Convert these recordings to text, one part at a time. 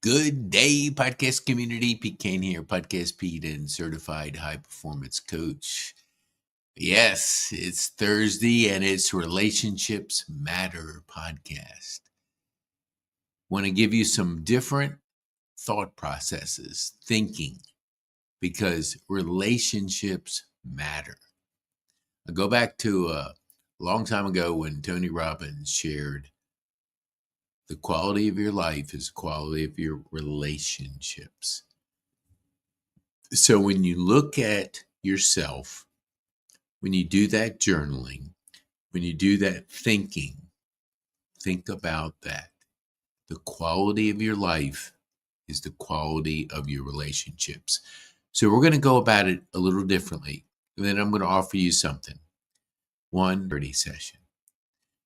Good day, podcast community. Pete Kane here, Podcast Pete and certified high performance coach. Yes, it's Thursday and it's Relationships Matter podcast. Want to give you some different thought processes, thinking, because relationships matter. I go back to a long time ago when Tony Robbins shared the quality of your life is the quality of your relationships. So when you look at yourself, when you do that journaling, when you do that thinking, think about that. The quality of your life is the quality of your relationships. So we're going to go about it a little differently. And then I'm going to offer you something. 1:30 session.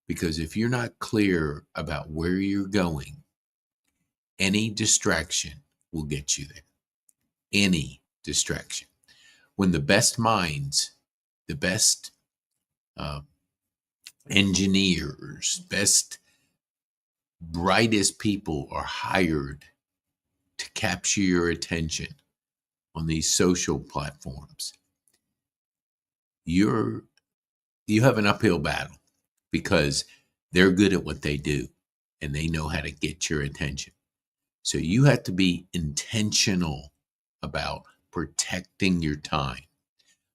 Because if you're not clear about where you're going, any distraction will get you there. Any distraction. When the best minds, the best engineers, brightest people are hired to capture your attention on these social platforms, you have an uphill battle because they're good at what they do and they know how to get your attention. So you have to be intentional about protecting your time,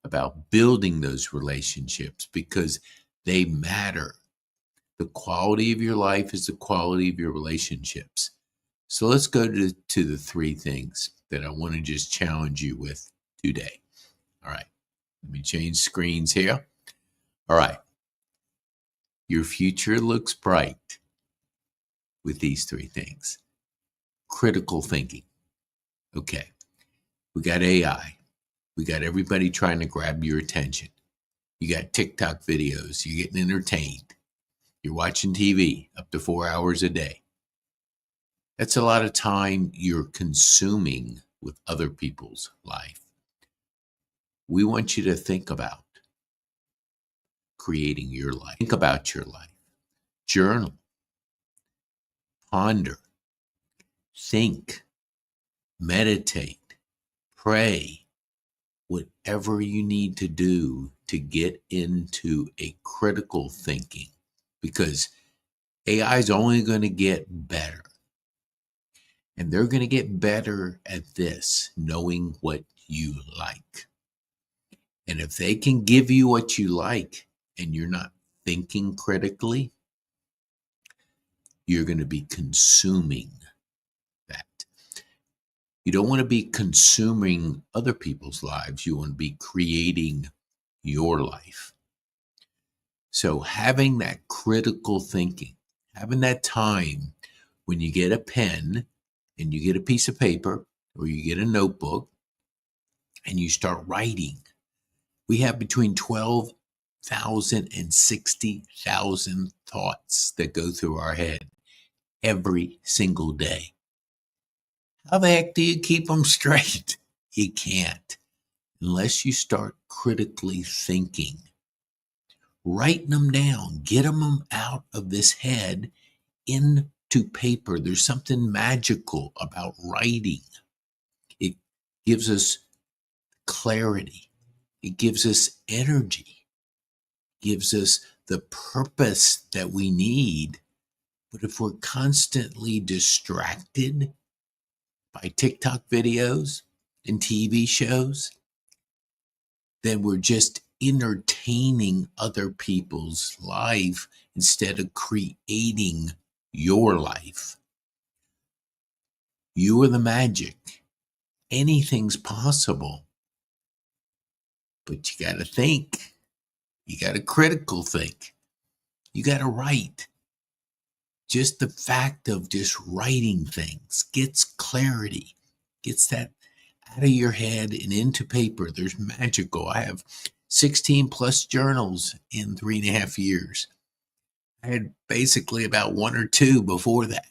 about building those relationships because they matter. The quality of your life is the quality of your relationships. So let's go to the three things that I want to just challenge you with today. All right. Let me change screens here. All right. Your future looks bright with these three things. Critical thinking. Okay. We got AI. We got everybody trying to grab your attention. You got TikTok videos. You're getting entertained. You're watching TV up to 4 hours a day. That's a lot of time you're consuming with other people's life. We want you to think about creating your life. Think about your life. Journal. Ponder. Think. Meditate. Pray. Whatever you need to do to get into a critical thinking, because AI is only going to get better. And they're going to get better at this, knowing what you like. And if they can give you what you like and you're not thinking critically, you're going to be consuming that. You don't want to be consuming other people's lives. You want to be creating your life. So having that critical thinking, having that time when you get a pen and you get a piece of paper or you get a notebook and you start writing. We have between 12,000 and 60,000 thoughts that go through our head every single day. How the heck do you keep them straight? You can't unless you start critically thinking. Writing them down, get them out of this head into paper. There's something magical about writing. It gives us clarity. It gives us energy. It gives us the purpose that we need. But if we're constantly distracted by TikTok videos and TV shows, then we're just entertaining other people's life instead of creating your life. You are the magic. Anything's possible. But you got to think. You got to critical think. You got to write. Just the fact of just writing things gets clarity, gets that out of your head and into paper. There's magical. I have 16 plus journals in 3.5 years. I had basically about one or two before that.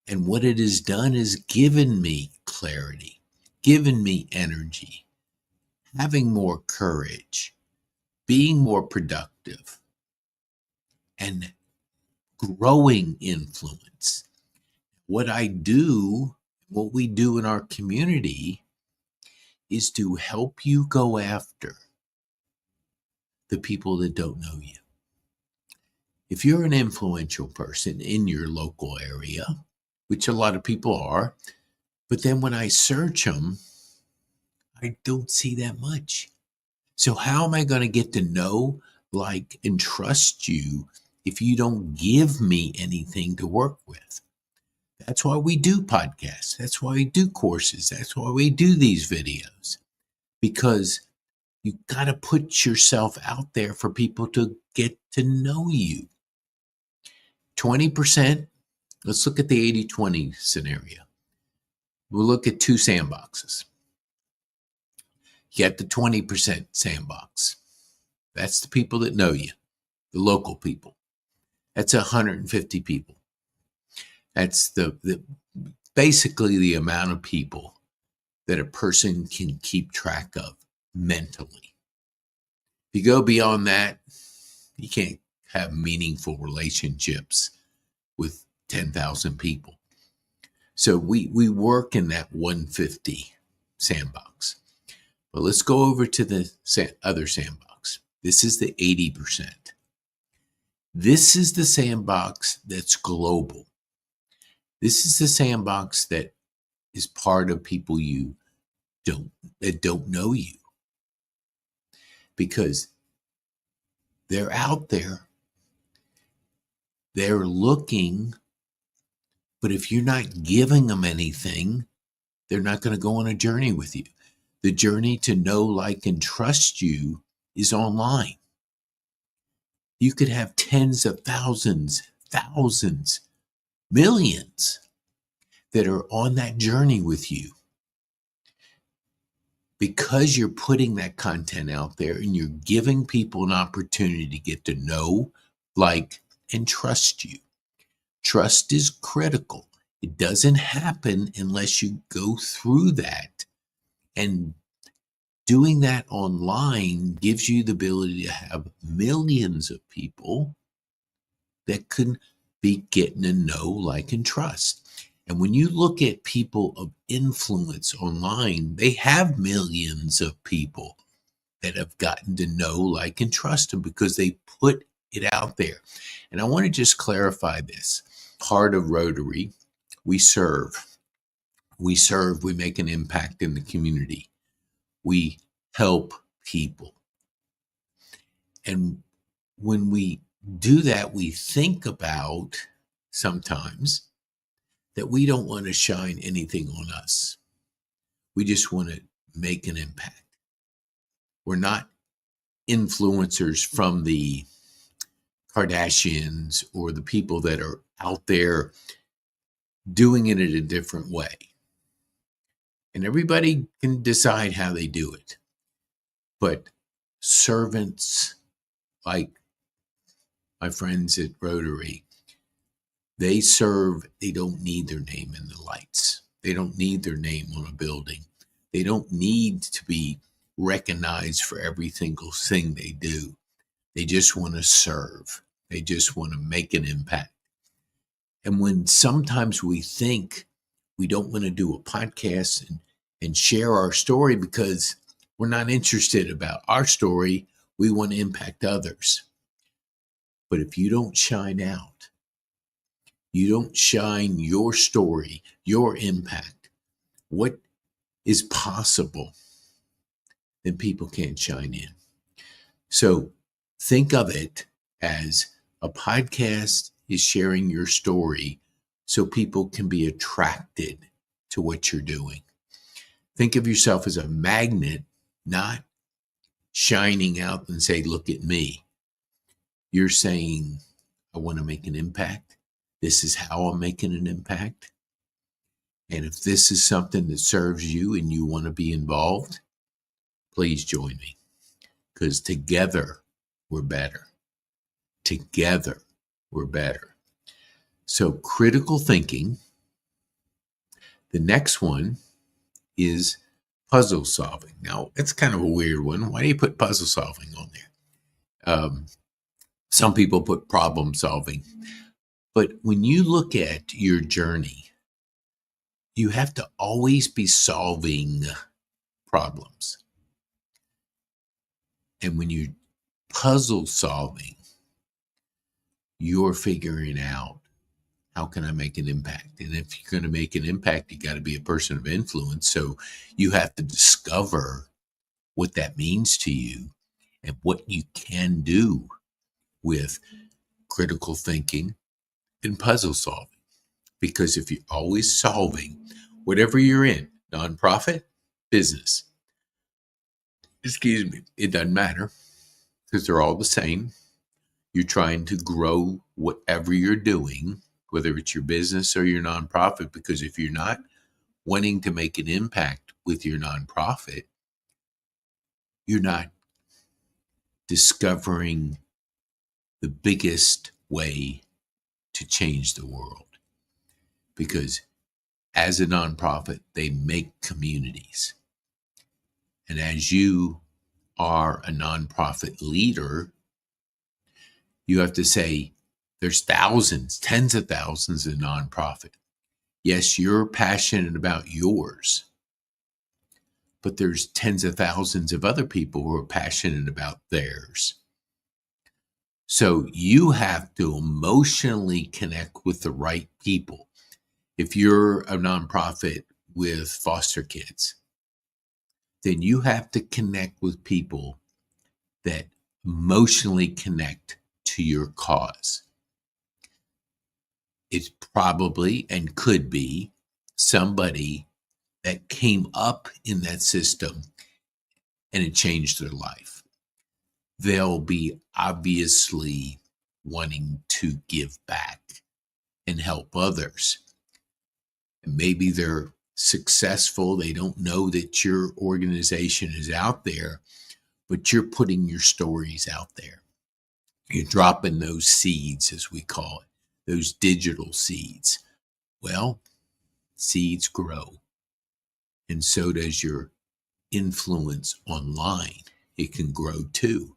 And what it has done is given me clarity, given me energy, having more courage, being more productive, and growing influence. what we do in our community is to help you go after the people that don't know you. If you're an influential person in your local area, which a lot of people are, but then when I search them, I don't see that much. So how am I going to get to know, like, and trust you if you don't give me anything to work with? That's why we do podcasts. That's why we do courses. That's why we do these videos. Because you got to put yourself out there for people to get to know you. 20%, let's look at the 80-20 scenario. We'll look at two sandboxes. You got the 20% sandbox. That's the people that know you, the local people. That's 150 people. That's the basically the amount of people that a person can keep track of mentally. If you go beyond that, you can't have meaningful relationships with 10,000 people. So we work in that 150 sandbox. But let's go over to the other sandbox. This is the 80%. This is the sandbox that's global. This is the sandbox that is part of people that don't know you. Because they're out there. They're looking, but if you're not giving them anything, they're not going to go on a journey with you. The journey to know, like, and trust you is online. You could have tens of thousands, millions that are on that journey with you. Because you're putting that content out there and you're giving people an opportunity to get to know, like, and trust you. Trust is critical. It doesn't happen unless you go through that. And doing that online gives you the ability to have millions of people that can be getting to know, like, and trust. And when you look at people of influence online, they have millions of people that have gotten to know, like, and trust them because they put it out there. And I want to just clarify this. Part of Rotary, we serve, we make an impact in the community. We help people. And when we do that, we think about sometimes that we don't want to shine anything on us. We just want to make an impact. We're not influencers from the Kardashians or the people that are out there doing it in a different way. And everybody can decide how they do it. But servants like my friends at Rotary, they serve, they don't need their name in the lights. They don't need their name on a building. They don't need to be recognized for every single thing they do. They just want to serve. They just want to make an impact. And when sometimes we think we don't want to do a podcast and share our story because we're not interested about our story, we want to impact others. But if you don't shine out, you don't shine your story, your impact, what is possible, then people can't shine in. So think of it as a podcast is sharing your story so people can be attracted to what you're doing. Think of yourself as a magnet, not shining out and say, look at me. You're saying, I want to make an impact. This is how I'm making an impact. And if this is something that serves you and you want to be involved, please join me. Because together we're better. Together we're better. So critical thinking. The next one is puzzle solving. Now, it's kind of a weird one. Why do you put puzzle solving on there? Some people put problem solving. But when you look at your journey, You have to always be solving problems. And when you're puzzle solving, you're figuring out, how can I make an impact? And if you're going to make an impact, you got to be a person of influence. So you have to discover what that means to you and what you can do with critical thinking and puzzle solving. Because if you're always solving, whatever you're in, nonprofit, business, excuse me, it doesn't matter because they're all the same. You're trying to grow whatever you're doing, whether it's your business or your nonprofit, because if you're not wanting to make an impact with your nonprofit, you're not discovering the biggest way to change the world. Because as a nonprofit, they make communities. And as you are a nonprofit leader, you have to say, there's thousands, tens of thousands of nonprofit. Yes, you're passionate about yours, but there's tens of thousands of other people who are passionate about theirs. So you have to emotionally connect with the right people. If you're a nonprofit with foster kids, then you have to connect with people that emotionally connect to your cause. It's probably and could be somebody that came up in that system and it changed their life. They'll be obviously wanting to give back and help others. And maybe they're successful. They don't know that your organization is out there, but you're putting your stories out there. You're dropping those seeds, as we call it, those digital seeds. Well, seeds grow, and so does your influence online. It can grow too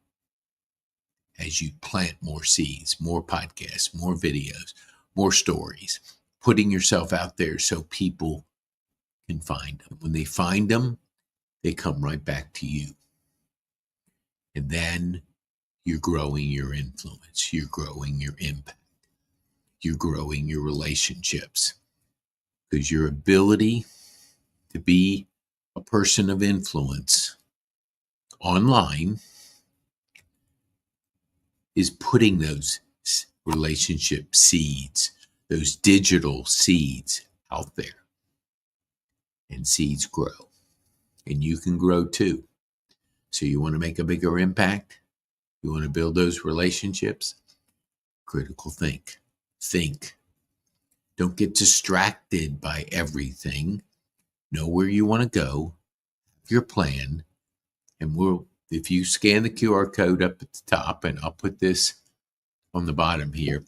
as you plant more seeds, more podcasts, more videos, more stories, putting yourself out there so people can find them. When they find them, they come right back to you. And then you're growing your influence, you're growing your impact, you're growing your relationships. Because your ability to be a person of influence online is putting those relationship seeds, those digital seeds out there. And seeds grow. And you can grow too. So you want to make a bigger impact? You want to build those relationships? Critical think. Think. Don't get distracted by everything. Know where you want to go, your plan, and if you scan the QR code up at the top, and I'll put this on the bottom here,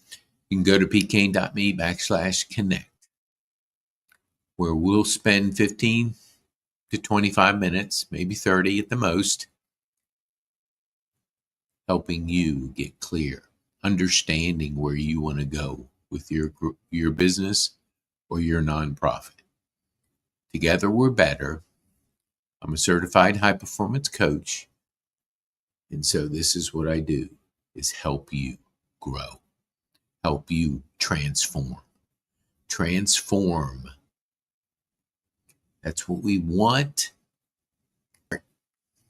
you can go to pkane.me/connect, where we'll spend 15 to 25 minutes, maybe 30 at the most, helping you get clear, understanding where you want to go with your business or your nonprofit. Together we're better. I'm a certified high performance coach. And so this is what I do, is help you grow, help you transform. Transform. That's what we want.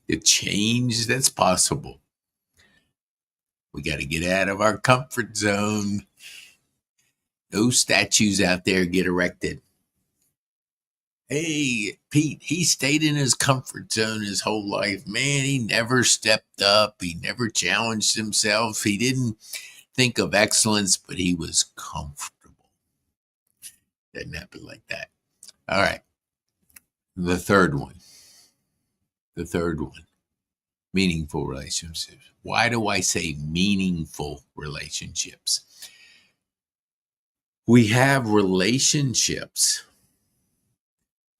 The change that's possible. We got to get out of our comfort zone. Those statues out there get erected. Hey, Pete, he stayed in his comfort zone his whole life. Man, he never stepped up. He never challenged himself. He didn't think of excellence, but he was comfortable. Doesn't happen like that. All right. The third one. Meaningful relationships. Why do I say meaningful relationships? We have relationships,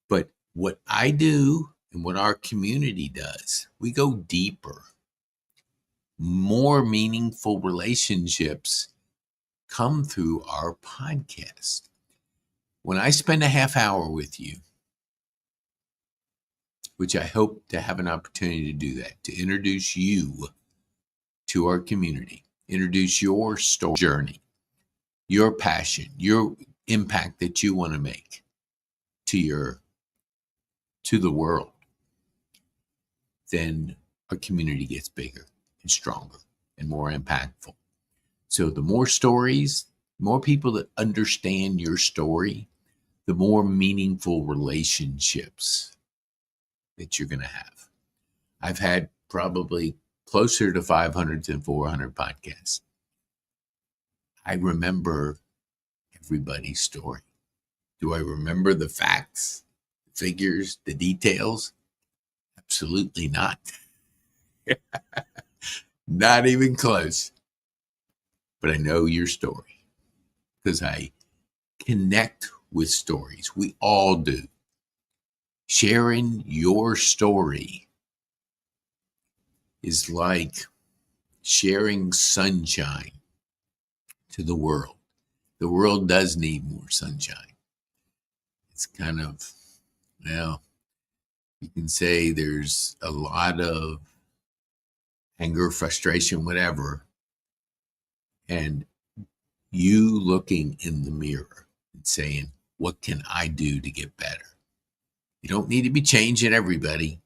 but what I do and what our community does, we go deeper. More meaningful relationships come through our podcast. When I spend a half hour with you, which I hope to have an opportunity to do that, to introduce you to our community, introduce your story journey, your passion, your impact that you want to make to the world, then our community gets bigger and stronger and more impactful. So the more stories, more people that understand your story, the more meaningful relationships that you're going to have. I've had probably closer to 500 than 400 podcasts. I remember everybody's story. Do I remember the facts, the figures, the details? Absolutely not. Not even close. But I know your story because I connect with stories. We all do. Sharing your story is like sharing sunshine to the world. The world does need more sunshine. It's kind of, well, you can say there's a lot of anger, frustration, whatever. And you looking in the mirror and saying, what can I do to get better? You don't need to be changing everybody.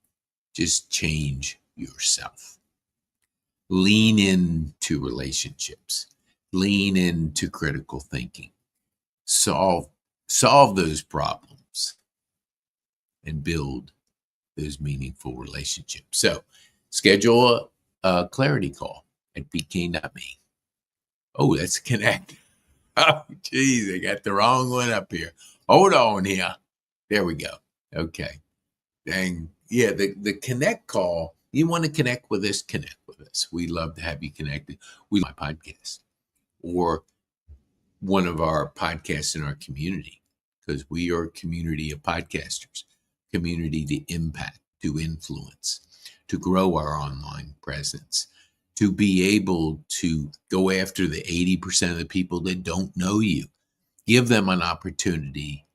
Just change yourself. Lean into relationships. Lean into critical thinking. Solve those problems and build those meaningful relationships. So schedule a clarity call at bk.me. Oh, that's Connect. Oh, geez, I got the wrong one up here. Hold on here. There we go. Okay. Dang. Yeah, the Connect call, you want to connect with us, connect with us. We love to have you connected with my podcast or one of our podcasts in our community, because we are a community of podcasters, community to impact, to influence, to grow our online presence, to be able to go after the 80% of the people that don't know you. Give them an opportunity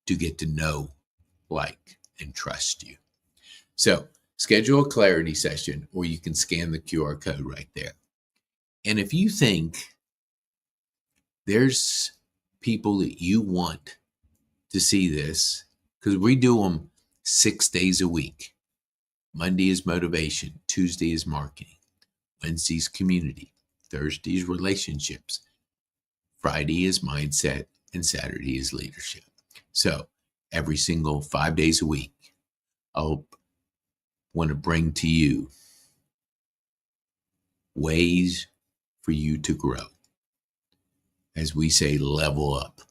to get to know, like, and trust you. So schedule a clarity session, or you can scan the QR code right there. And if you think there's people that you want to see this, because we do them 6 days a week. Monday is motivation. Tuesday is marketing. Wednesday's community. Thursday is relationships. Friday is mindset. And Saturday is leadership. So every single 5 days a week, I'll want to bring to you ways for you to grow. As we say, level up.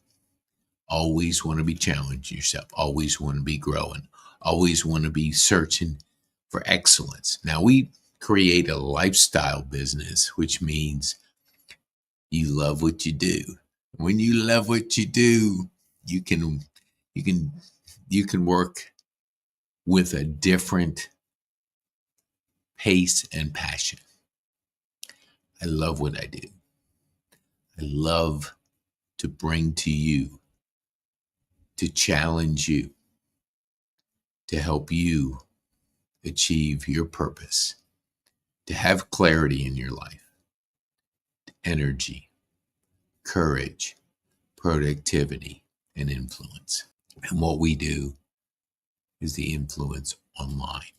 Always want to be challenging yourself. Always want to be growing. Always want to be searching for excellence. Now, we create a lifestyle business, which means you love what you do. When you love what you do, you can work with a different pace and passion. I love what I do. I love to bring to you, to challenge you, to help you achieve your purpose, to have clarity in your life, energy, courage, productivity, and influence. And what we do is the influence online.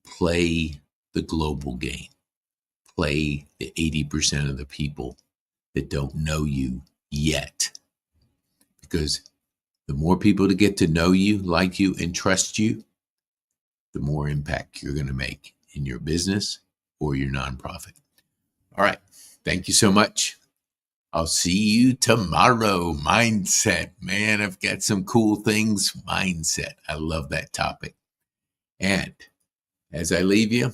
Play the global game. Play the 80% of the people that don't know you yet. Because the more people to get to know you, like you, and trust you, the more impact you're going to make in your business or your nonprofit. All right. Thank you so much. I'll see you tomorrow. Mindset. Man, I've got some cool things. Mindset. I love that topic. And as I leave you,